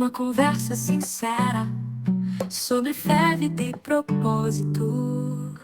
Uma conversa sincera sobre fé, vida e propósito.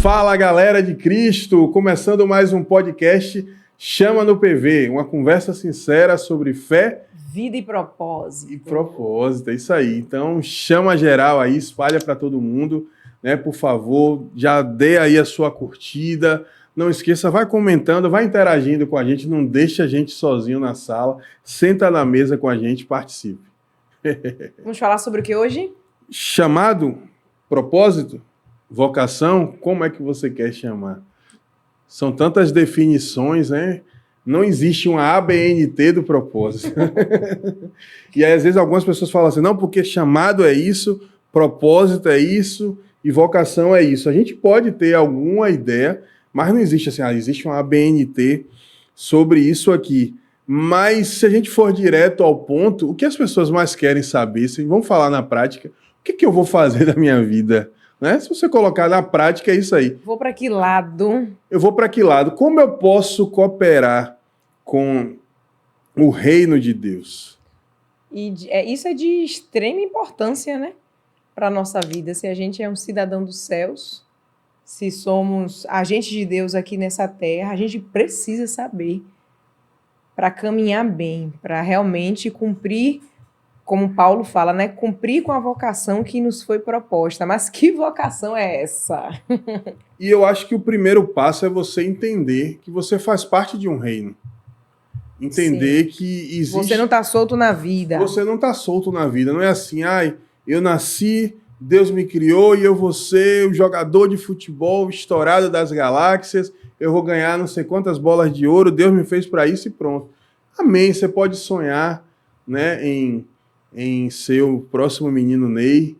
Fala, galera de Cristo! Começando mais um podcast Chama no PV, uma conversa sincera sobre fé, vida e propósito. É isso aí. Então, chama geral aí, espalha para todo mundo, né? Por favor, já dê aí a sua curtida. Não esqueça, vai comentando, vai interagindo com a gente, não deixe a gente sozinho na sala. Senta na mesa com a gente, participe. Vamos falar sobre o que hoje? Chamado, propósito, vocação, como é que você quer chamar? São tantas definições, né? Não existe uma ABNT do propósito. E aí, às vezes, algumas pessoas falam assim, não, porque chamado é isso, propósito é isso e vocação é isso. A gente pode ter alguma ideia, mas não existe assim, existe uma ABNT sobre isso aqui. Mas se a gente for direto ao ponto, o que as pessoas mais querem saber, vamos falar na prática, o que eu vou fazer da minha vida? Né? Se você colocar na prática, é isso aí. Vou para que lado? Eu vou para que lado? Como eu posso cooperar com o reino de Deus? Isso é de extrema importância, né? Para a nossa vida. Se a gente é um cidadão dos céus, se somos agentes de Deus aqui nessa terra, a gente precisa saber para caminhar bem, para realmente cumprir, como Paulo fala, né? Cumprir com a vocação que nos foi proposta. Mas que vocação é essa? E eu acho que o primeiro passo é você entender que você faz parte de um reino. Entender Sim. que existe... Você não está solto na vida. Você não está solto na vida. Não é assim, eu nasci, Deus me criou e eu vou ser o jogador de futebol estourado das galáxias, eu vou ganhar não sei quantas bolas de ouro, Deus me fez para isso e pronto. Amém. Você pode sonhar, né, em ser o próximo menino Ney,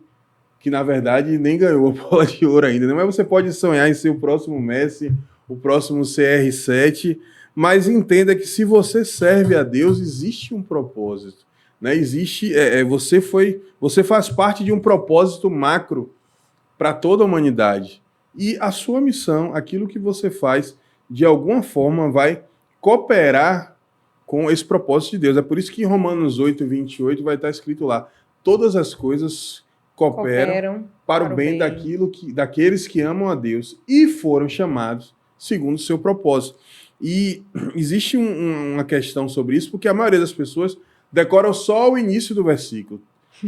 que na verdade nem ganhou a bola de ouro ainda, né? Mas você pode sonhar em ser o próximo Messi, o próximo CR7, mas entenda que se você serve a Deus, existe um propósito, né? Você faz parte de um propósito macro para toda a humanidade. E a sua missão, aquilo que você faz, de alguma forma vai cooperar com esse propósito de Deus. É por isso que em Romanos 8, 28 vai estar escrito lá, todas as coisas cooperam para o bem daqueles que amam a Deus e foram chamados segundo o seu propósito. E existe uma questão sobre isso, porque a maioria das pessoas decora só o início do versículo.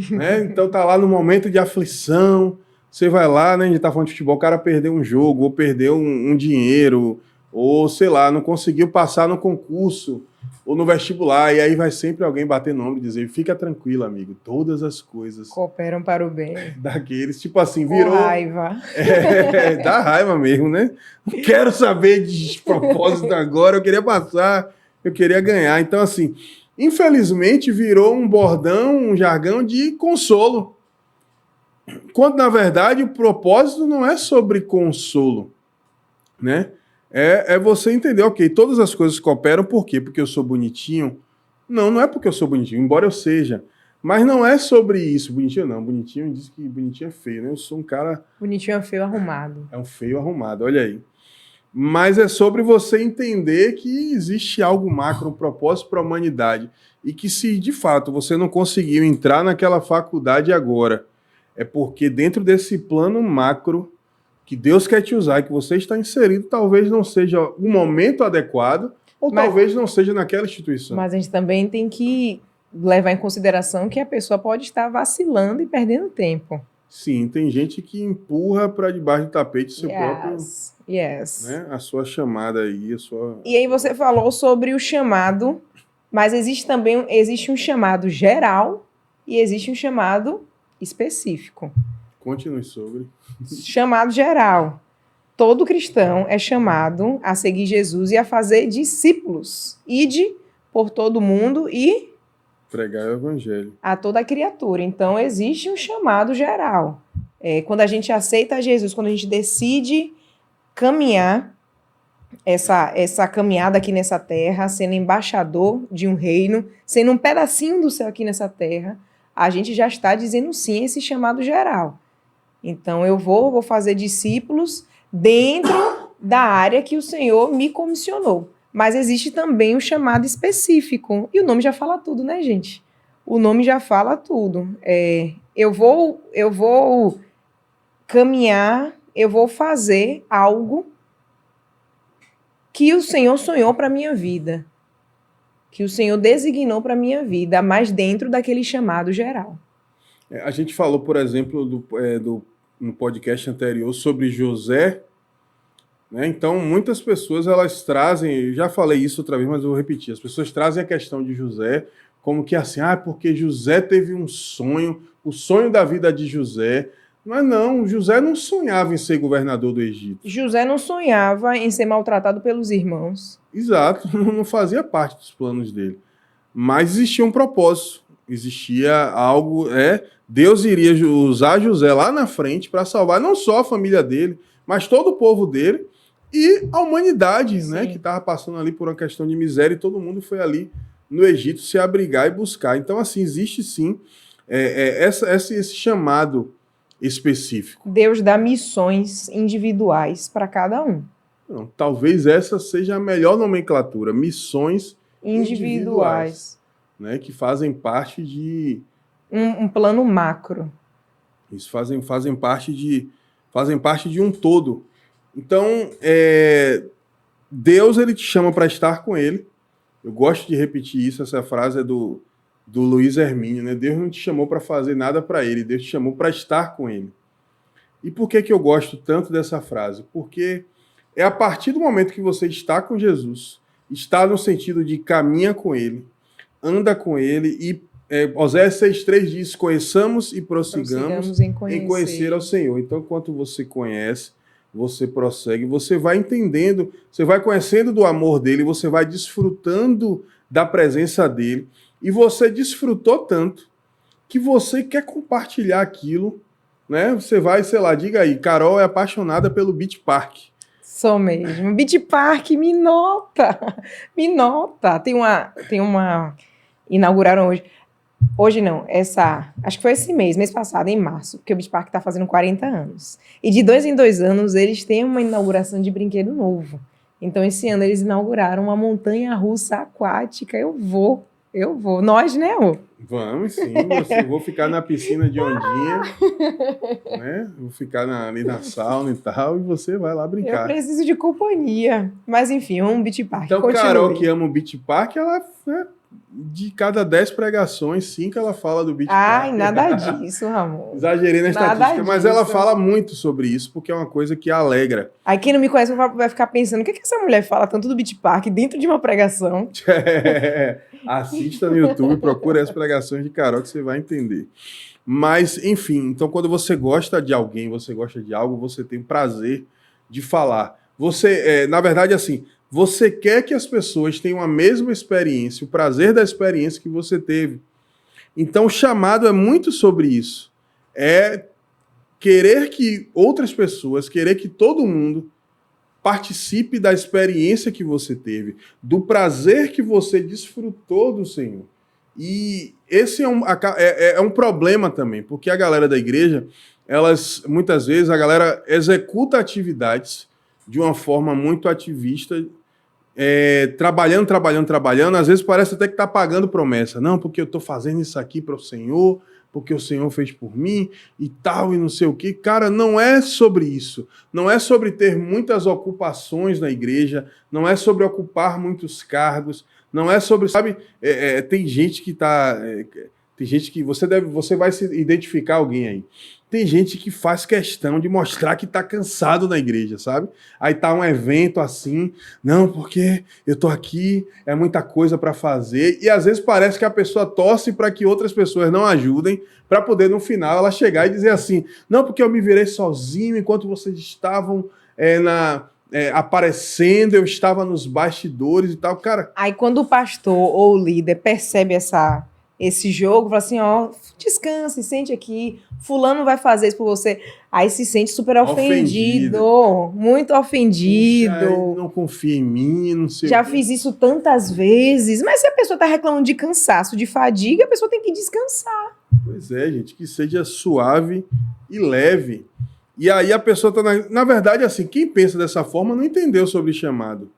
Né? Então tá lá no momento de aflição, você vai lá, né, a gente tá falando de futebol, o cara perdeu um jogo, ou perdeu um dinheiro, ou sei lá, não conseguiu passar no concurso, ou no vestibular, e aí vai sempre alguém bater no ombro e dizer, fica tranquilo, amigo, todas as coisas cooperam para o bem. Daqueles, tipo assim, virou... Com raiva. Dá raiva mesmo, né? Não quero saber de propósito agora, eu queria passar, eu queria ganhar. Então, assim, infelizmente virou um bordão, um jargão de consolo. Quando, na verdade, o propósito não é sobre consolo, né? É você entender, ok, todas as coisas cooperam, por quê? Porque eu sou bonitinho? Não é porque eu sou bonitinho, embora eu seja. Mas não é sobre isso, bonitinho não. Bonitinho diz que bonitinho é feio, né? Eu sou um cara... Bonitinho é feio arrumado. É um feio arrumado, olha aí. Mas é sobre você entender que existe algo macro, um propósito para a humanidade. E que se, de fato, você não conseguiu entrar naquela faculdade agora, é porque dentro desse plano macro que Deus quer te usar e que você está inserido, talvez não seja o momento adequado ou talvez não seja naquela instituição. Mas a gente também tem que levar em consideração que a pessoa pode estar vacilando e perdendo tempo. Sim, tem gente que empurra para debaixo do tapete seu próprio... Yes. Né, a sua chamada aí, a sua... E aí você falou sobre o chamado, mas existe um chamado geral e existe um chamado específico. Continue sobre. Chamado geral. Todo cristão é chamado a seguir Jesus e a fazer discípulos. Ide por todo mundo e... pregar o evangelho. A toda criatura. Então, existe um chamado geral. Quando a gente aceita Jesus, quando a gente decide caminhar essa caminhada aqui nessa terra, sendo embaixador de um reino, sendo um pedacinho do céu aqui nessa terra, a gente já está dizendo sim a esse chamado geral. Então, eu vou fazer discípulos dentro da área que o Senhor me comissionou. Mas existe também um chamado específico. E o nome já fala tudo, né, gente? O nome já fala tudo. Eu vou caminhar, eu vou fazer algo que o Senhor sonhou para a minha vida. Que o Senhor designou para a minha vida, mas dentro daquele chamado geral. A gente falou, por exemplo, no podcast anterior sobre José, né? Então, muitas pessoas elas trazem, eu já falei isso outra vez, mas eu vou repetir, as pessoas trazem a questão de José como que assim, porque José teve um sonho, o sonho da vida de José. Mas não, José não sonhava em ser governador do Egito. José não sonhava em ser maltratado pelos irmãos. Exato, não fazia parte dos planos dele. Mas existia um propósito, existia algo, Deus iria usar José lá na frente para salvar não só a família dele, mas todo o povo dele e a humanidade, né, que estava passando ali por uma questão de miséria e todo mundo foi ali no Egito se abrigar e buscar. Então, assim, existe sim esse chamado específico. Deus dá missões individuais para cada um. Não, talvez essa seja a melhor nomenclatura, missões individuais, né, que fazem parte de um plano macro. Isso fazem parte de um todo. Então, Deus ele te chama para estar com ele. Eu gosto de repetir isso, essa frase é do Luiz Hermínio, né? Deus não te chamou para fazer nada para ele, Deus te chamou para estar com ele. E por que eu gosto tanto dessa frase? Porque é a partir do momento que você está com Jesus, está no sentido de caminha com ele, anda com ele, e Oséias 6,3 diz, conheçamos e prossigamos em conhecer ao Senhor. Então, enquanto você conhece, você prossegue, você vai entendendo, você vai conhecendo do amor dele, você vai desfrutando da presença dele, e você desfrutou tanto que você quer compartilhar aquilo, né? Você vai, sei lá, diga aí, Carol é apaixonada pelo Beach Park. Sou mesmo. Beach Park, me nota. Me nota. Tem uma... Inauguraram hoje. Hoje não, acho que foi esse mês passado, em março, porque o Beach Park está fazendo 40 anos. E de 2 em 2 anos, eles têm uma inauguração de brinquedo novo. Então, esse ano, eles inauguraram uma montanha-russa aquática. Eu vou. Nós, né, amor? Vamos, sim. Vou ficar na piscina de ondinha, né? Vou ficar ali na sauna e tal, e você vai lá brincar. Eu preciso de companhia. Mas, enfim, um Beach Park. Então, Carol, que ama o Beach Park, ela... de cada 10 pregações, 5 ela fala do Beach Park. Ai, nada disso, Ramon. Exagerei na estatística, mas ela fala muito sobre isso, porque é uma coisa que alegra. Aí quem não me conhece vai ficar pensando, o que essa mulher fala tanto do Beach Park dentro de uma pregação? Assista no YouTube, procure as pregações de Carol que você vai entender. Mas, enfim, então quando você gosta de alguém, você gosta de algo, você tem o prazer de falar. Você, na verdade, assim... Você quer que as pessoas tenham a mesma experiência, o prazer da experiência que você teve. Então, o chamado é muito sobre isso. É querer que outras pessoas, querer que todo mundo participe da experiência que você teve, do prazer que você desfrutou do Senhor. E esse é um problema também, porque a galera da igreja, muitas vezes, a galera executa atividades de uma forma muito ativista, trabalhando, às vezes parece até que está pagando promessa. Não, porque eu estou fazendo isso aqui para o Senhor, porque o Senhor fez por mim e tal, e não sei o quê. Cara, não é sobre isso. Não é sobre ter muitas ocupações na igreja, não é sobre ocupar muitos cargos, não é sobre, sabe, tem gente que está... Tem gente que você vai se identificar alguém aí. Tem gente que faz questão de mostrar que tá cansado na igreja, sabe? Aí tá um evento assim, não, porque eu tô aqui, é muita coisa para fazer, e às vezes parece que a pessoa torce para que outras pessoas não ajudem, para poder no final ela chegar e dizer assim, não, porque eu me virei sozinho enquanto vocês estavam aparecendo, eu estava nos bastidores e tal, cara. Aí quando o pastor ou o líder percebe esse jogo, fala assim, descanse, sente aqui, fulano vai fazer isso por você. Aí se sente super ofendido. Muito ofendido. Puxa, não confia em mim, não sei. Já fiz isso tantas vezes. Mas se a pessoa tá reclamando de cansaço, de fadiga, a pessoa tem que descansar. Pois é, gente, que seja suave e leve. E aí a pessoa está... Na verdade, assim, quem pensa dessa forma não entendeu sobre chamado.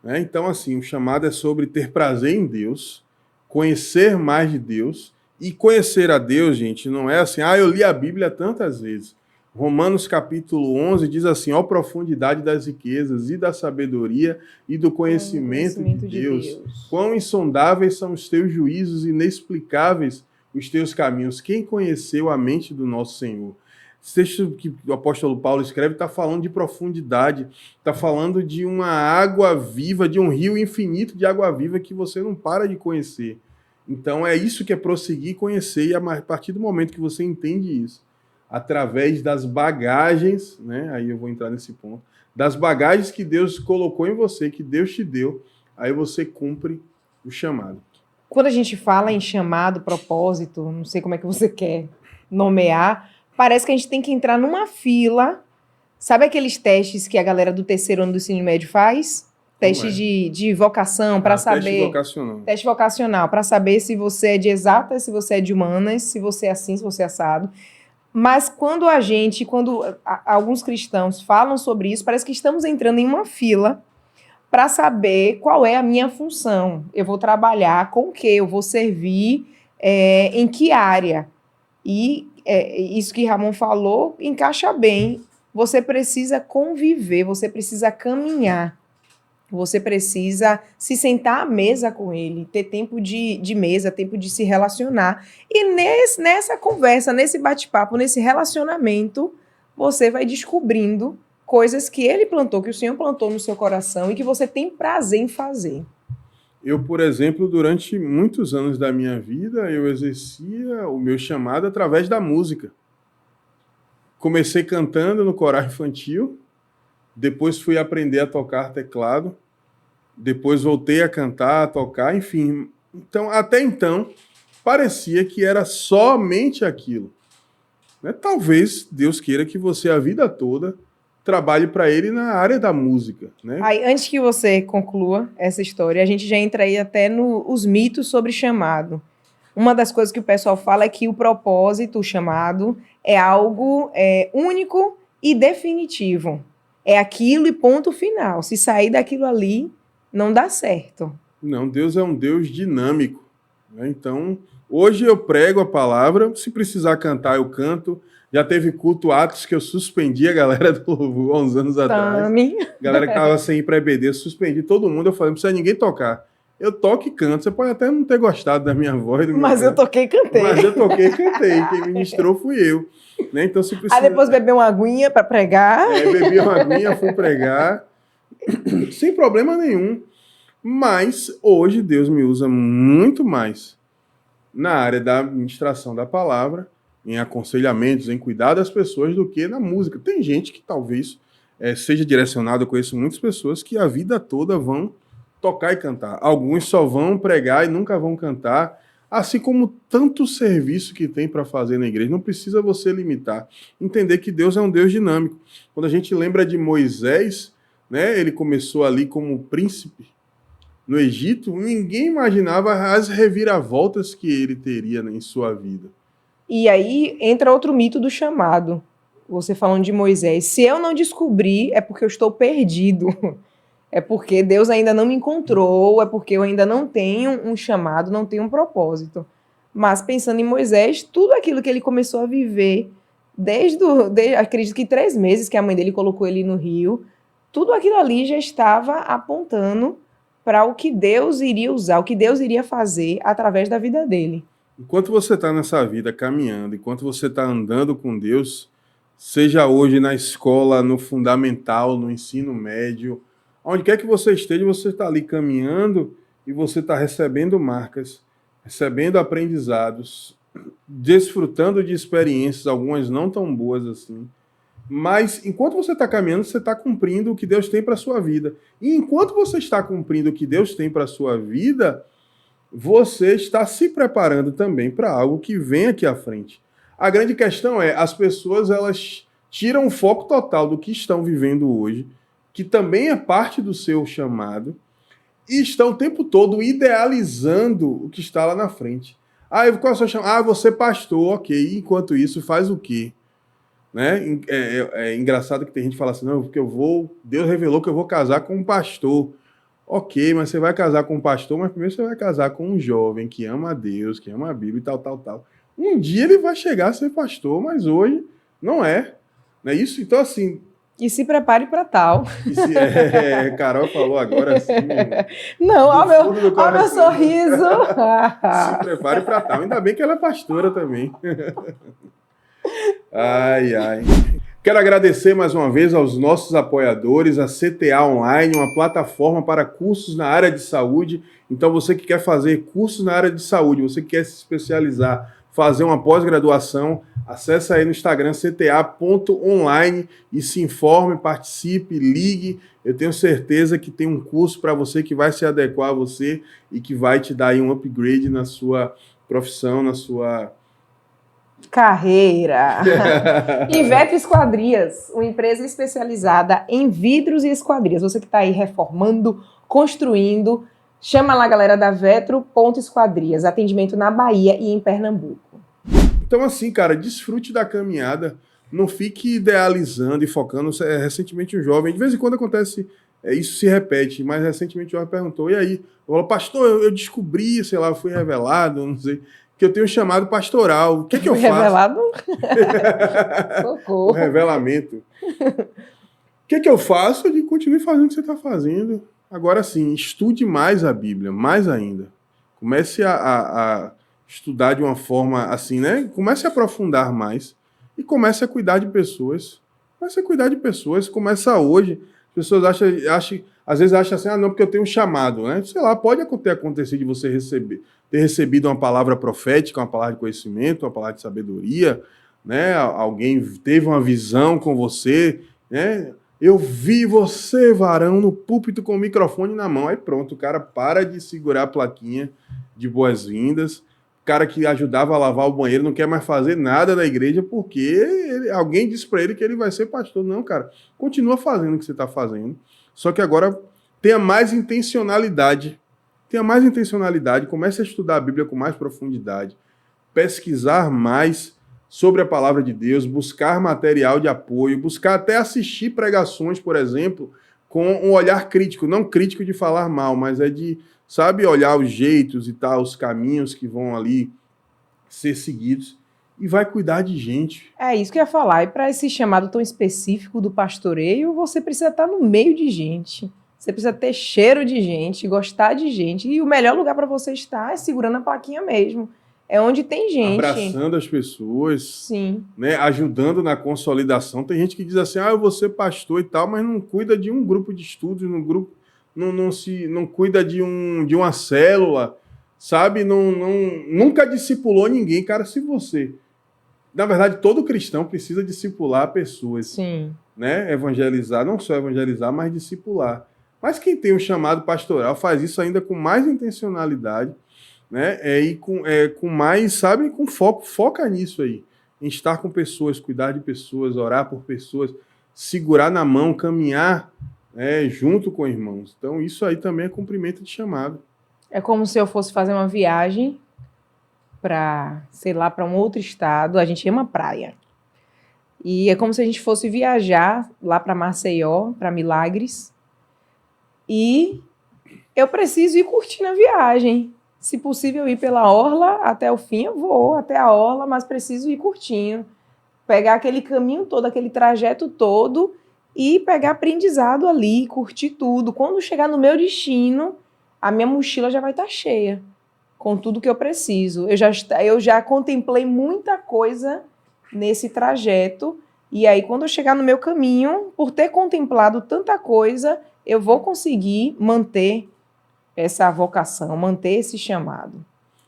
Né? Então, assim, o chamado é sobre ter prazer em Deus, conhecer mais de Deus. E conhecer a Deus, gente, não é assim, eu li a Bíblia tantas vezes. Romanos capítulo 11 diz assim, ó profundidade das riquezas e da sabedoria e do conhecimento de Deus. Quão insondáveis são os teus juízos, inexplicáveis os teus caminhos. Quem conheceu a mente do nosso Senhor? Esse texto que o apóstolo Paulo escreve está falando de profundidade, está falando de uma água viva, de um rio infinito de água viva que você não para de conhecer. Então é isso que é prosseguir e conhecer, e a partir do momento que você entende isso, através das bagagens, né? Aí eu vou entrar nesse ponto, das bagagens que Deus colocou em você, que Deus te deu, aí você cumpre o chamado. Quando a gente fala em chamado, propósito, não sei como é que você quer nomear, parece que a gente tem que entrar numa fila. Sabe aqueles testes que a galera do terceiro ano do ensino médio faz? Teste de vocação, para saber... Teste vocacional. Teste vocacional, para saber se você é de exatas, se você é de humanas, se você é assim, se você é assado. Mas quando alguns cristãos falam sobre isso, parece que estamos entrando em uma fila para saber qual é a minha função. Eu vou trabalhar com o quê? Eu vou servir em que área? E isso que Ramon falou encaixa bem. Você precisa conviver, você precisa caminhar. Você precisa se sentar à mesa com ele, ter tempo de mesa, tempo de se relacionar. E nessa conversa, nesse bate-papo, nesse relacionamento, você vai descobrindo coisas que ele plantou, que o Senhor plantou no seu coração e que você tem prazer em fazer. Eu, por exemplo, durante muitos anos da minha vida, eu exercia o meu chamado através da música. Comecei cantando no coral infantil, depois fui aprender a tocar teclado, depois voltei a cantar, a tocar, enfim. Então, até então, parecia que era somente aquilo. Né? Talvez Deus queira que você, a vida toda, trabalhe para Ele na área da música. Né? Aí, antes que você conclua essa história, a gente já entra aí até nos mitos sobre chamado. Uma das coisas que o pessoal fala é que o propósito, o chamado, é algo único e definitivo. É aquilo e ponto final. Se sair daquilo ali, não dá certo. Não, Deus é um Deus dinâmico. Né? Então, hoje eu prego a palavra, se precisar cantar, eu canto. Já teve culto Atos que eu suspendi a galera do louvor há uns anos atrás. A galera que estava sem ir para EBD, eu suspendi todo mundo. Eu falei, não precisa ninguém tocar. Eu toco e canto. Você pode até não ter gostado da minha voz. Mas eu toquei e cantei. Mas eu toquei e cantei. Quem ministrou fui eu. Né? Então, se precisa... Aí depois bebeu uma aguinha para pregar. Bebi uma aguinha, fui pregar. Sem problema nenhum. Mas hoje Deus me usa muito mais na área da administração da palavra, em aconselhamentos, em cuidar das pessoas, do que na música. Tem gente que talvez seja direcionada, eu conheço muitas pessoas que a vida toda vão tocar e cantar. Alguns só vão pregar e nunca vão cantar, assim como tanto serviço que tem para fazer na igreja. Não precisa você limitar. Entender que Deus é um Deus dinâmico. Quando a gente lembra de Moisés, né, ele começou ali como príncipe no Egito, ninguém imaginava as reviravoltas que ele teria, né, em sua vida. E aí entra outro mito do chamado. Você falando de Moisés. Se eu não descobrir, é porque eu estou perdido. É porque Deus ainda não me encontrou, é porque eu ainda não tenho um chamado, não tenho um propósito. Mas pensando em Moisés, tudo aquilo que ele começou a viver, desde acredito que 3 meses que a mãe dele colocou ele no rio, tudo aquilo ali já estava apontando para o que Deus iria usar, o que Deus iria fazer através da vida dele. Enquanto você está nessa vida caminhando, enquanto você está andando com Deus, seja hoje na escola, no fundamental, no ensino médio, onde quer que você esteja, você está ali caminhando e você está recebendo marcas, recebendo aprendizados, desfrutando de experiências, algumas não tão boas assim. Mas enquanto você está caminhando, você está cumprindo o que Deus tem para a sua vida. E enquanto você está cumprindo o que Deus tem para a sua vida, você está se preparando também para algo que vem aqui à frente. A grande questão é, as pessoas elas tiram o foco total do que estão vivendo hoje, que também é parte do seu chamado, e estão o tempo todo idealizando o que está lá na frente. Qual é o seu chamado? Você é pastor, ok. Enquanto isso, faz o quê? né? É engraçado que tem gente que fala assim, não, porque Deus revelou que eu vou casar com um pastor. Ok, mas você vai casar com um pastor, mas primeiro você vai casar com um jovem que ama a Deus, que ama a Bíblia e tal, tal, tal. Um dia ele vai chegar a ser pastor, mas hoje não é. Não é isso? Então, assim... E se prepare para tal. Carol falou agora assim... Não, olha o meu sorriso. Se prepare para tal. Ainda bem que ela é pastora também. Ai, ai. Quero agradecer mais uma vez aos nossos apoiadores, a CTA Online, uma plataforma para cursos na área de saúde. Então, você que quer fazer cursos na área de saúde, você que quer se especializar, fazer uma pós-graduação, acesse aí no Instagram cta.online e se informe, participe, ligue. Eu tenho certeza que tem um curso para você que vai se adequar a você e que vai te dar aí um upgrade na sua profissão, na sua... carreira. Ivete Esquadrias, uma empresa especializada em vidros e esquadrias. Você que está aí reformando, construindo, chama lá a galera da Vetro.Esquadrias. Atendimento na Bahia e em Pernambuco. Então, assim, cara, desfrute da caminhada. Não fique idealizando e focando. Recentemente um jovem, de vez em quando acontece, isso se repete, mas recentemente um jovem perguntou, e aí? Eu falo, pastor, eu descobri, sei lá, eu fui revelado, não sei... que eu tenho um chamado pastoral. O que é que eu faço? Revelado? Socorro. O revelamento. O que é que eu faço? Eu digo, continue fazendo o que você está fazendo. Agora sim, estude mais a Bíblia, mais ainda. Comece a estudar de uma forma assim, né? Comece a aprofundar mais e comece a cuidar de pessoas. Comece a cuidar de pessoas. Começa hoje. As pessoas às vezes acham assim, não, porque eu tenho um chamado, né? Sei lá, pode ter acontecido de você ter recebido uma palavra profética, uma palavra de conhecimento, uma palavra de sabedoria, né? Alguém teve uma visão com você, né? Eu vi você, varão, no púlpito com o microfone na mão. Aí pronto, o cara para de segurar a plaquinha de boas-vindas. O cara que ajudava a lavar o banheiro não quer mais fazer nada na igreja porque alguém disse para ele que ele vai ser pastor. Não, cara, continua fazendo o que você está fazendo. Só que agora tenha mais intencionalidade. Comece a estudar a Bíblia com mais profundidade, pesquisar mais sobre a palavra de Deus, buscar material de apoio, buscar até assistir pregações, por exemplo, com um olhar crítico, não crítico de falar mal, mas é de, sabe, olhar os jeitos e tal, os caminhos que vão ali ser seguidos e vai cuidar de gente. É isso que eu ia falar. E para esse chamado tão específico do pastoreio, você precisa estar no meio de gente. Você precisa ter cheiro de gente, gostar de gente. E o melhor lugar para você estar é segurando a plaquinha mesmo. É onde tem gente. Abraçando as pessoas. Sim. Né, ajudando na consolidação. Tem gente que diz assim, eu vou ser pastor e tal, mas não cuida de um grupo de estudos, não cuida de uma célula, sabe? Nunca discipulou ninguém. Cara, se você... Na verdade, todo cristão precisa discipular pessoas. Sim. Né? Evangelizar, não só evangelizar, mas discipular. Mas quem tem um chamado pastoral faz isso ainda com mais intencionalidade, né? E com mais, sabe, com foca nisso aí, em estar com pessoas, cuidar de pessoas, orar por pessoas, segurar na mão, caminhar junto com irmãos. Então, isso aí também é cumprimento de chamado. É como se eu fosse fazer uma viagem para, sei lá, para um outro estado. A gente ama praia. E é como se a gente fosse viajar lá para Maceió, para Milagres. E eu preciso ir curtindo a viagem. Se possível, ir pela orla até o fim, eu vou até a orla, mas preciso ir curtindo. Pegar aquele caminho todo, aquele trajeto todo e pegar aprendizado ali, curtir tudo. Quando chegar no meu destino, a minha mochila já vai estar cheia com tudo que eu preciso. Eu já contemplei muita coisa nesse trajeto e aí quando eu chegar no meu caminho, por ter contemplado tanta coisa, eu vou conseguir manter essa vocação, manter esse chamado.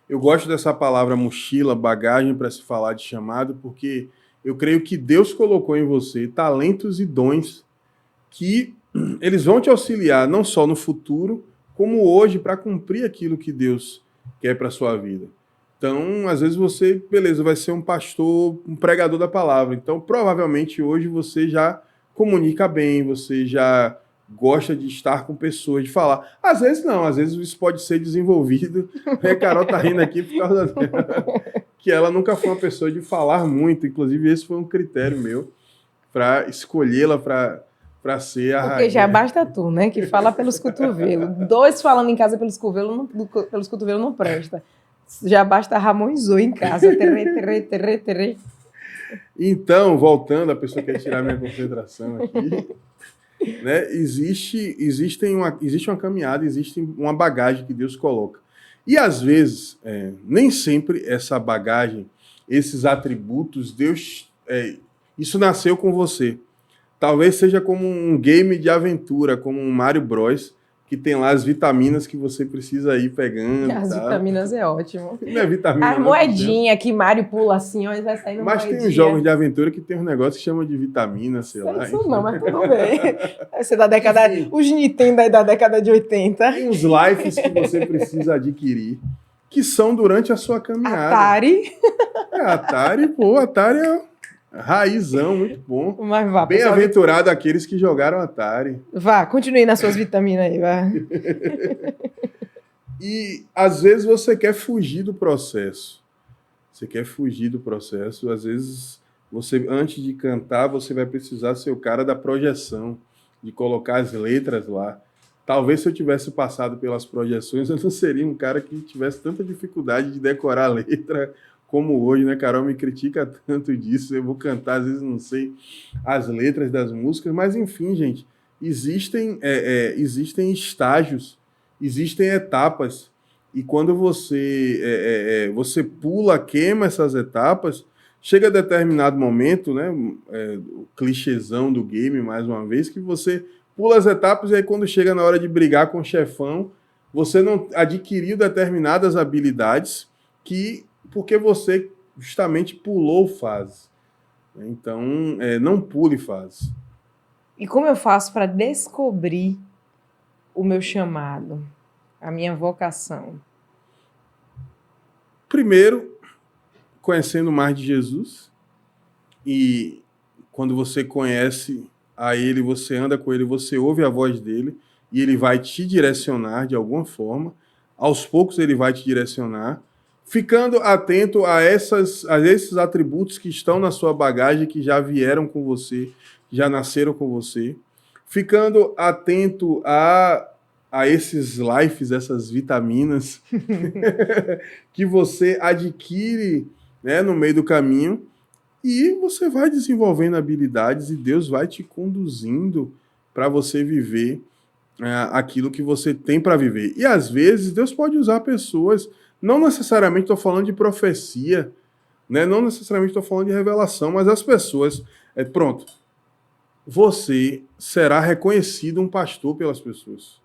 Eu gosto dessa palavra mochila, bagagem para se falar de chamado, porque eu creio que Deus colocou em você talentos e dons que eles vão te auxiliar não só no futuro, como hoje, para cumprir aquilo que Deus quer para a sua vida. Então, às vezes você, beleza, vai ser um pastor, um pregador da palavra. Então, provavelmente hoje você já comunica bem, você já gosta de estar com pessoas, de falar. Às vezes não, às vezes isso pode ser desenvolvido. A Carol tá rindo aqui por causa dela. que ela nunca foi uma pessoa de falar muito. Inclusive, esse foi um critério meu para escolhê-la para ser a Porque rainha. já basta tu, né? Que fala pelos cotovelos. Dois falando em casa pelos cotovelos não presta. Já basta Ramon e Zoe em casa. Terê, terê, terê, terê. Então, voltando, a pessoa quer tirar minha concentração aqui, né? Existe uma caminhada, existe uma bagagem que Deus coloca. E às vezes, nem sempre essa bagagem, esses atributos, Deus, isso nasceu com você. Talvez seja como um game de aventura, como um Mario Bros, que tem lá as vitaminas que você precisa ir pegando. As vitaminas é ótimo. Não é vitamina, As moedinhas que Mário pula assim, ó, e vai saindo mas moedinha. tem uns jogos de aventura que tem um negócio que chama de vitamina, sei lá. Isso não, mas tudo bem. Vai ser da década... Os Nintendo aí da década de 80. Tem uns lives que você precisa adquirir, que são durante a sua caminhada. Atari. Atari é raizão, muito bom. Mas vá, Bem-aventurado aqueles que jogaram Atari. Vá, continue nas suas vitaminas aí, vá. E às vezes você quer fugir do processo. Você quer fugir do processo. Às vezes, você, antes de cantar, você vai precisar ser o cara da projeção, de colocar as letras lá. Talvez se eu tivesse passado pelas projeções, eu não seria um cara que tivesse tanta dificuldade de decorar a letra como hoje, né? Carol me critica tanto disso. Eu vou cantar, às vezes não sei as letras das músicas, mas enfim, gente, existem estágios, existem etapas, e quando você pula, queima essas etapas, chega a determinado momento, né? O clichêzão do game, mais uma vez, que você pula as etapas e aí quando chega na hora de brigar com o chefão, você não adquiriu determinadas habilidades porque você justamente pulou fase. Então, não pule fase. E como eu faço para descobrir o meu chamado, a minha vocação? Primeiro, conhecendo mais de Jesus. E quando você conhece a Ele, você anda com Ele, você ouve a voz dele e Ele vai te direcionar de alguma forma. Aos poucos Ele vai te direcionar. Ficando atento a esses atributos que estão na sua bagagem, que já vieram com você, já nasceram com você. Ficando atento a esses lives, essas vitaminas que você adquire, né, no meio do caminho, e você vai desenvolvendo habilidades e Deus vai te conduzindo para você viver aquilo que você tem para viver. E às vezes Deus pode usar pessoas. Não necessariamente estou falando de profecia, né? Não necessariamente estou falando de revelação, mas as pessoas... Pronto. Você será reconhecido um pastor pelas pessoas.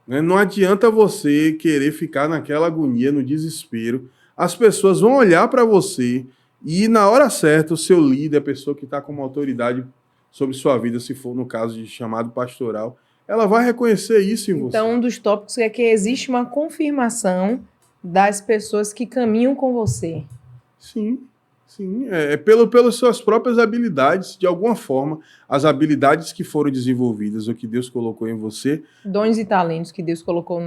Né? Não adianta você querer ficar naquela agonia, no desespero. As pessoas vão olhar para você e, na hora certa, o seu líder, a pessoa que está com uma autoridade sobre sua vida, se for no caso de chamado pastoral, ela vai reconhecer isso em você. Então, um dos tópicos é que existe uma confirmação das pessoas que caminham com você. Sim. Pelas suas próprias habilidades, de alguma forma, as habilidades que foram desenvolvidas, o que Deus colocou em você. Dons e talentos que Deus colocou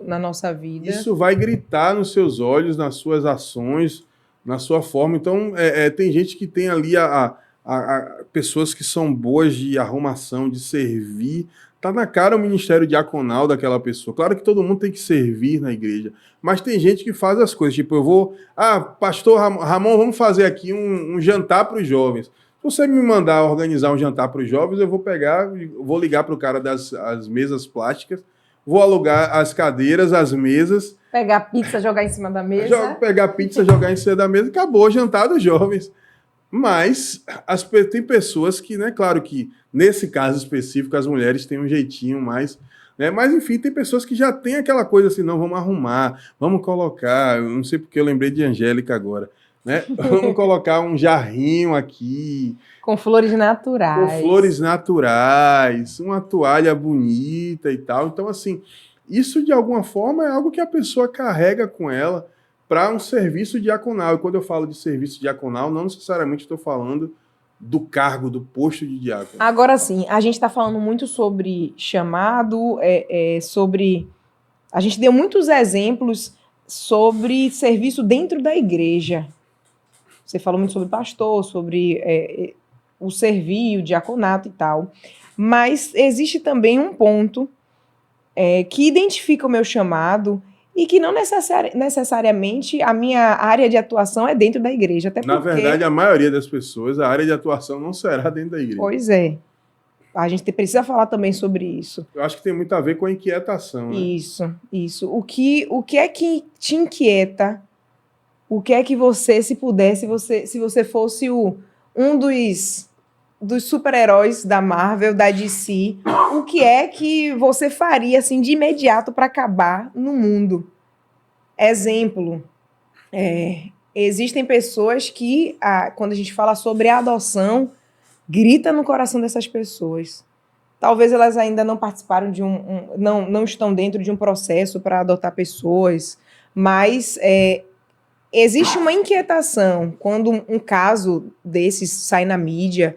na nossa vida. Isso vai gritar nos seus olhos, nas suas ações, na sua forma. Então, tem gente que tem ali pessoas que são boas de arrumação, de servir. Tá na cara o ministério diaconal daquela pessoa. Claro que todo mundo tem que servir na igreja, mas tem gente que faz as coisas. Tipo, eu vou... pastor Ramon, vamos fazer aqui um jantar para os jovens. Se você me mandar organizar um jantar para os jovens, eu vou ligar para o cara das mesas plásticas, vou alugar as cadeiras, as mesas... Pegar pizza, jogar em cima da mesa. Pegar pizza, jogar em cima da mesa, acabou o jantar dos jovens. Mas tem pessoas que, né, claro que nesse caso específico as mulheres têm um jeitinho mais, né, mas enfim, tem pessoas que já têm aquela coisa assim, não, vamos arrumar, vamos colocar, eu não sei porque eu lembrei de Angélica agora, né, vamos colocar um jarrinho aqui. Com flores naturais. Com flores naturais, uma toalha bonita e tal. Então, assim, isso de alguma forma é algo que a pessoa carrega com ela para um serviço diaconal. E quando eu falo de serviço diaconal, não necessariamente estou falando do cargo, do posto de diácono. Agora sim, a gente está falando muito sobre chamado, sobre... A gente deu muitos exemplos sobre serviço dentro da igreja. Você falou muito sobre pastor, sobre o servir, o diaconato e tal. Mas existe também um ponto que identifica o meu chamado e que não necessariamente a minha área de atuação é dentro da igreja. Até Na porque, verdade, a maioria das pessoas, a área de atuação não será dentro da igreja. pois é. A gente precisa falar também sobre isso. Eu acho que tem muito a ver com a inquietação, né? Isso. O que é que te inquieta? O que é que você, se pudesse, se você fosse um dos super-heróis da Marvel, da DC, o que é que você faria assim de imediato para acabar no mundo? Exemplo, existem pessoas que, quando a gente fala sobre a adoção, grita no coração dessas pessoas. Talvez elas ainda não participaram não estão dentro de um processo para adotar pessoas, mas existe uma inquietação quando um caso desses sai na mídia,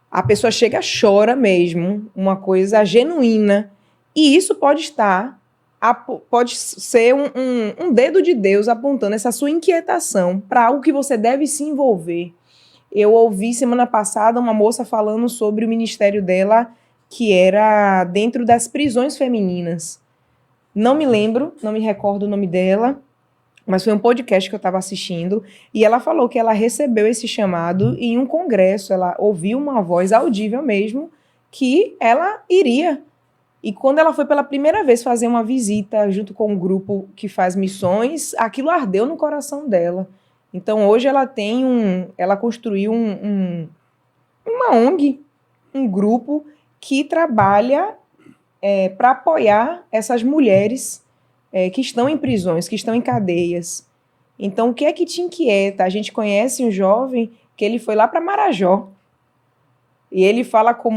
a pessoa chega, chora mesmo, uma coisa genuína, e isso pode ser um dedo de Deus apontando essa sua inquietação para algo que você deve se envolver. Eu ouvi semana passada uma moça falando sobre o ministério dela, que era dentro das prisões femininas. Não me recordo o nome dela, mas foi um podcast que eu estava assistindo, e ela falou que ela recebeu esse chamado em um congresso, ela ouviu uma voz audível mesmo, que ela iria. E quando ela foi pela primeira vez fazer uma visita junto com um grupo que faz missões, aquilo ardeu no coração dela. Então hoje ela construiu uma ONG, um grupo que trabalha para apoiar essas mulheres que estão em prisões, que estão em cadeias. Então, o que é que te inquieta? A gente conhece um jovem que ele foi lá para Marajó e ele fala com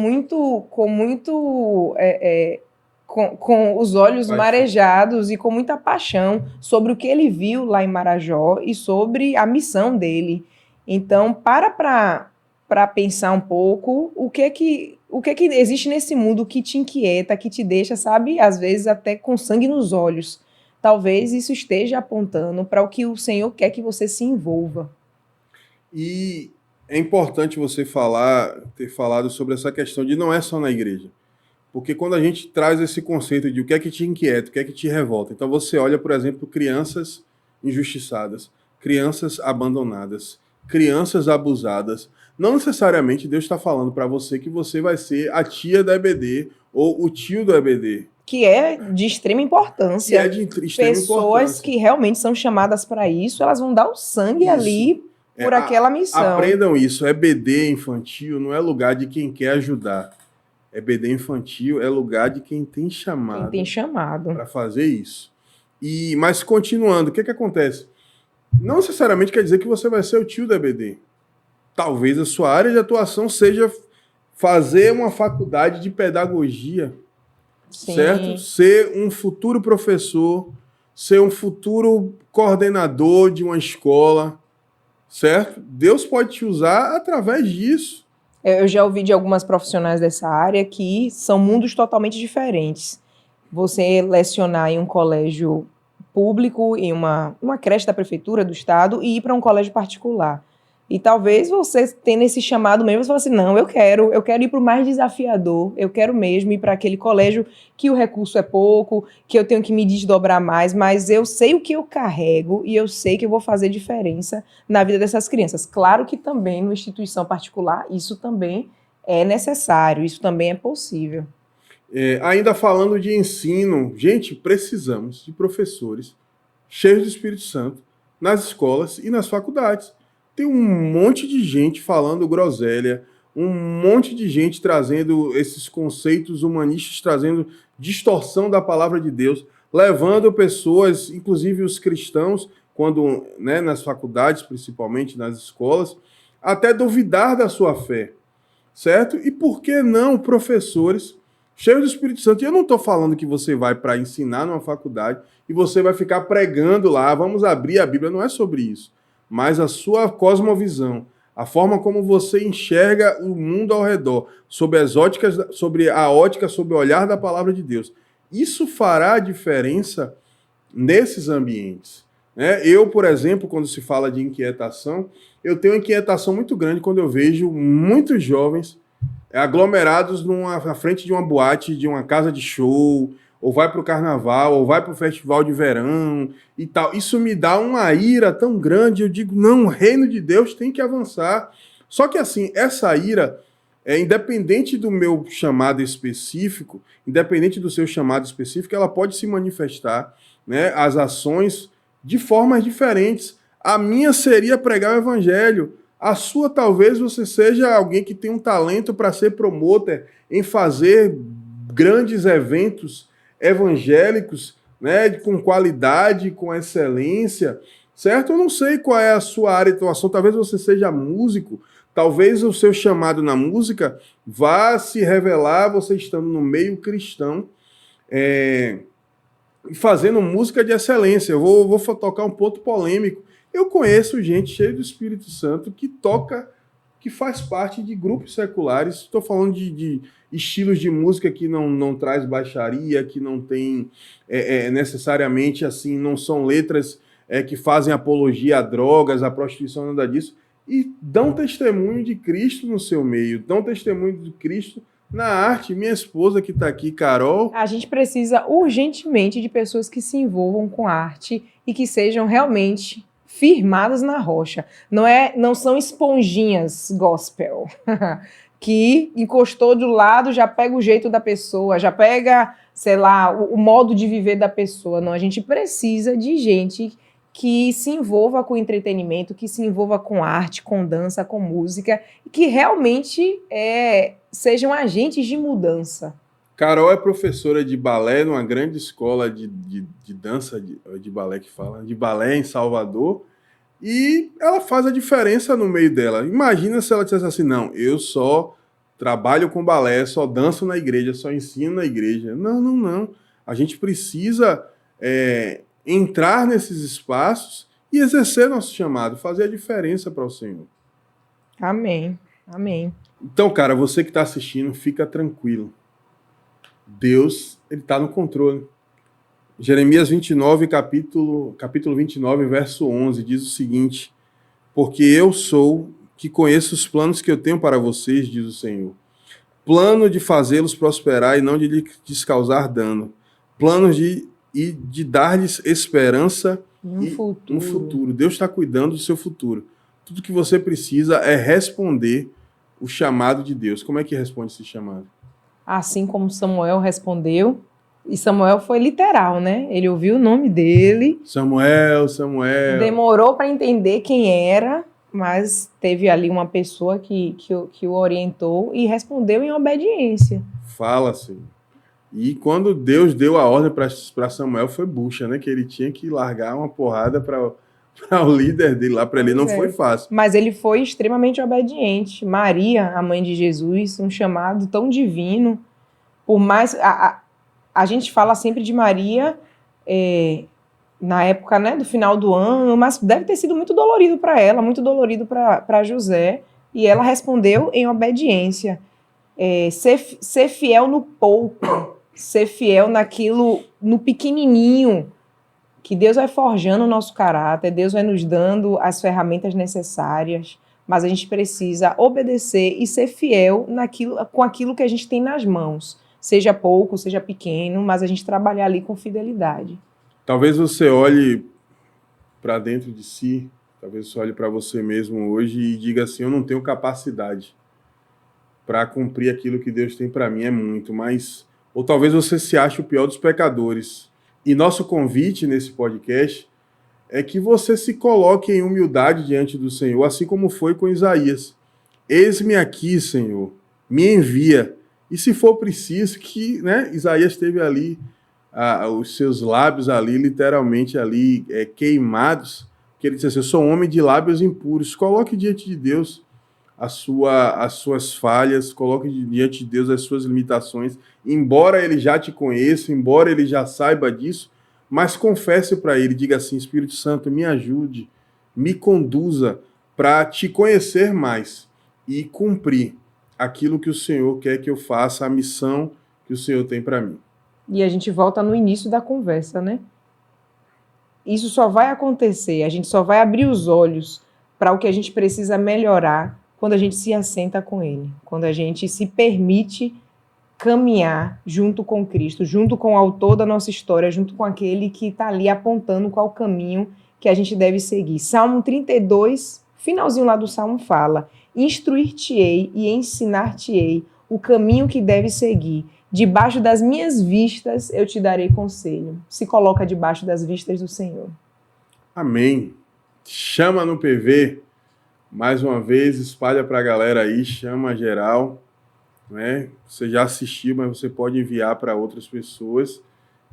os olhos marejados e com muita paixão sobre o que ele viu lá em Marajó e sobre a missão dele. Então, para pensar um pouco o que é que existe nesse mundo que te inquieta, que te deixa, sabe, às vezes até com sangue nos olhos. Talvez isso esteja apontando para o que o Senhor quer que você se envolva. E é importante você ter falado sobre essa questão de não é só na igreja. Porque quando a gente traz esse conceito de o que é que te inquieta, o que é que te revolta, então você olha, por exemplo, crianças injustiçadas, crianças abandonadas, crianças abusadas. Não necessariamente Deus está falando para você que você vai ser a tia da EBD ou o tio do EBD. Que é de extrema importância. Pessoas que realmente são chamadas para isso, elas vão dar o sangue ali por aquela missão. Aprendam isso. EBD infantil não é lugar de quem quer ajudar. EBD infantil é lugar de quem tem chamado. Quem tem chamado. Para fazer isso. Mas continuando, o que acontece? Não necessariamente quer dizer que você vai ser o tio da EBD. Talvez a sua área de atuação seja fazer uma faculdade de pedagogia. Sim. Certo? Ser um futuro professor, ser um futuro coordenador de uma escola, certo? Deus pode te usar através disso. Eu já ouvi de algumas profissionais dessa área que são mundos totalmente diferentes. Você lecionar em um colégio público, em uma creche da prefeitura, do estado, e ir para um colégio particular. E talvez você tendo esse chamado mesmo, você fala assim, não, eu quero ir para o mais desafiador, eu quero mesmo ir para aquele colégio que o recurso é pouco, que eu tenho que me desdobrar mais, mas eu sei o que eu carrego e eu sei que eu vou fazer diferença na vida dessas crianças. Claro que também numa instituição particular isso também é necessário, isso também é possível. Ainda falando de ensino, gente, precisamos de professores cheios do Espírito Santo nas escolas e nas faculdades. Tem um monte de gente falando groselha, um monte de gente trazendo esses conceitos humanistas, trazendo distorção da palavra de Deus, levando pessoas, inclusive os cristãos, quando, né, nas faculdades, principalmente nas escolas, até duvidar da sua fé, certo? E por que não professores cheios do Espírito Santo? E eu não estou falando que você vai para ensinar numa faculdade e você vai ficar pregando lá, vamos abrir a Bíblia, não é sobre isso. Mas a sua cosmovisão, a forma como você enxerga o mundo ao redor, sob a ótica, sob o olhar da palavra de Deus, isso fará a diferença nesses ambientes. Né? Eu, por exemplo, quando se fala de inquietação, eu tenho uma inquietação muito grande quando eu vejo muitos jovens aglomerados na frente de uma boate, de uma casa de show, ou vai para o carnaval, ou vai para o festival de verão e tal. Isso me dá uma ira tão grande, eu digo, não, o reino de Deus tem que avançar. Só que assim, essa ira, independente do meu chamado específico, independente do seu chamado específico, ela pode se manifestar, né, as ações de formas diferentes. A minha seria pregar o evangelho. A sua, talvez, você seja alguém que tem um talento para ser promotor em fazer grandes eventos evangélicos, né, com qualidade, com excelência, certo? Eu não sei qual é a sua área de atuação. Talvez você seja músico, talvez o seu chamado na música vá se revelar você estando no meio cristão, fazendo música de excelência. Eu vou tocar um ponto polêmico. Eu conheço gente cheia do Espírito Santo que toca, que faz parte de grupos seculares. Estou falando de estilos de música que não traz baixaria, que não tem necessariamente, assim, não são letras que fazem apologia a drogas, a prostituição, nada disso. E dão testemunho de Cristo no seu meio, dão testemunho de Cristo na arte. Minha esposa que está aqui, Carol... A gente precisa urgentemente de pessoas que se envolvam com arte e que sejam realmente firmadas na rocha. Não são esponjinhas gospel, que encostou do lado, já pega o jeito da pessoa, já pega, sei lá, o modo de viver da pessoa. Não, a gente precisa de gente que se envolva com entretenimento, que se envolva com arte, com dança, com música, e que realmente sejam agentes de mudança. Carol é professora de balé numa grande escola de dança, de balé que fala, de balé em Salvador, e ela faz a diferença no meio dela. Imagina se ela dissesse assim, não, eu só trabalho com balé, só danço na igreja, só ensino na igreja. Não. A gente precisa entrar nesses espaços e exercer nosso chamado, fazer a diferença para o Senhor. Amém. Então, cara, você que está assistindo, fica tranquilo. Deus, ele está no controle. Jeremias 29, capítulo 29, verso 11, diz o seguinte: porque eu sou que conheço os planos que eu tenho para vocês, diz o Senhor. Plano de fazê-los prosperar e não de lhes causar dano. Planos de dar-lhes esperança no futuro. Deus está cuidando do seu futuro. Tudo que você precisa é responder o chamado de Deus. Como é que responde esse chamado? Assim como Samuel respondeu, e Samuel foi literal, né? Ele ouviu o nome dele. Samuel. Demorou para entender quem era, mas teve ali uma pessoa que o orientou e respondeu em obediência. Fala-se. E quando Deus deu a ordem para Samuel, foi bucha, né? Que ele tinha que largar uma porrada para o líder dele lá, para ele. Não foi fácil. Mas ele foi extremamente obediente. Maria, a mãe de Jesus, um chamado tão divino. Por mais... A gente fala sempre de Maria na época, né, do final do ano, mas deve ter sido muito dolorido para ela, muito dolorido para José. E ela respondeu em obediência. Ser fiel no pouco, ser fiel naquilo, no pequenininho, que Deus vai forjando o nosso caráter, Deus vai nos dando as ferramentas necessárias, mas a gente precisa obedecer e ser fiel com aquilo que a gente tem nas mãos. Seja pouco, seja pequeno, mas a gente trabalhar ali com fidelidade. Talvez você olhe para dentro de si, talvez você olhe para você mesmo hoje e diga assim, eu não tenho capacidade para cumprir aquilo que Deus tem para mim, é muito, mas... Ou talvez você se ache o pior dos pecadores. E nosso convite nesse podcast é que você se coloque em humildade diante do Senhor, assim como foi com Isaías. Eis-me aqui, Senhor, me envia. E se for preciso que, né, Isaías teve ali os seus lábios ali, literalmente ali queimados, que ele disse assim, eu sou um homem de lábios impuros. Coloque diante de Deus as suas falhas, coloque diante de Deus as suas limitações, embora ele já te conheça, embora ele já saiba disso, mas confesse para ele, diga assim, Espírito Santo, me ajude, me conduza para te conhecer mais e cumprir aquilo que o Senhor quer que eu faça, a missão que o Senhor tem para mim. E a gente volta no início da conversa, né? isso só vai acontecer, a gente só vai abrir os olhos para o que a gente precisa melhorar quando a gente se assenta com Ele, quando a gente se permite caminhar junto com Cristo, junto com o autor da nossa história, junto com aquele que está ali apontando qual caminho que a gente deve seguir. Salmo 32, finalzinho lá do Salmo fala: instruir-te-ei e ensinar-te-ei o caminho que deve seguir. Debaixo das minhas vistas eu te darei conselho. Se coloca debaixo das vistas do Senhor. Amém. Chama no PV. Mais uma vez, espalha para a galera aí, chama geral. Né? Você já assistiu, mas você pode enviar para outras pessoas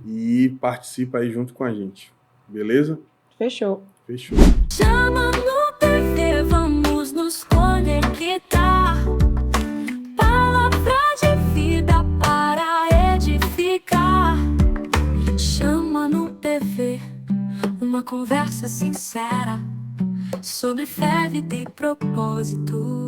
e participa aí junto com a gente. Beleza? Fechou. Fechou. Chama no PV, vamos nos conectar. Palavra de vida para edificar. Chama no PV, uma conversa sincera sobre fé, vida e propósito.